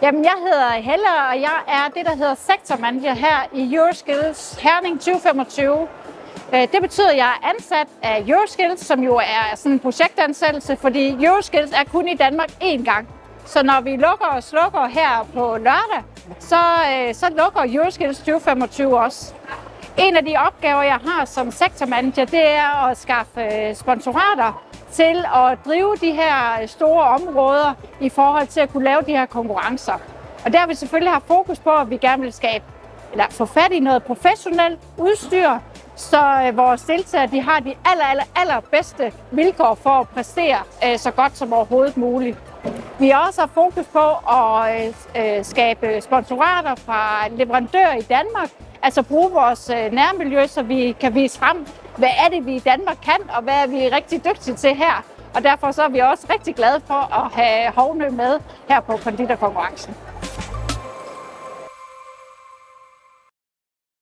Jamen, jeg hedder Helle, og jeg er det, der hedder sektormanager her i Euroskills Herning 2025. Det betyder, at jeg er ansat af Euroskills, som jo er sådan en projektansættelse, fordi Euroskills er kun i Danmark én gang. Så når vi lukker og slukker her på lørdag, så lukker Euroskills 2025 også. En af de opgaver, jeg har som sektormanager, det er at skaffe sponsorater til at drive de her store områder i forhold til at kunne lave de her konkurrencer. Og der har vi selvfølgelig haft fokus på, at vi gerne vil få fat i noget professionelt udstyr, så vores deltagere de har de allerbedste vilkår for at præstere så godt som overhovedet muligt. Vi har også haft fokus på at skabe sponsorater fra leverandører i Danmark, altså bruge vores nærmiljø, så vi kan vise frem, hvad er det, vi i Danmark kan, og hvad er vi rigtig dygtige til her. Og derfor så er vi også rigtig glade for at have Hovnø med her på konditorkonkurrencen.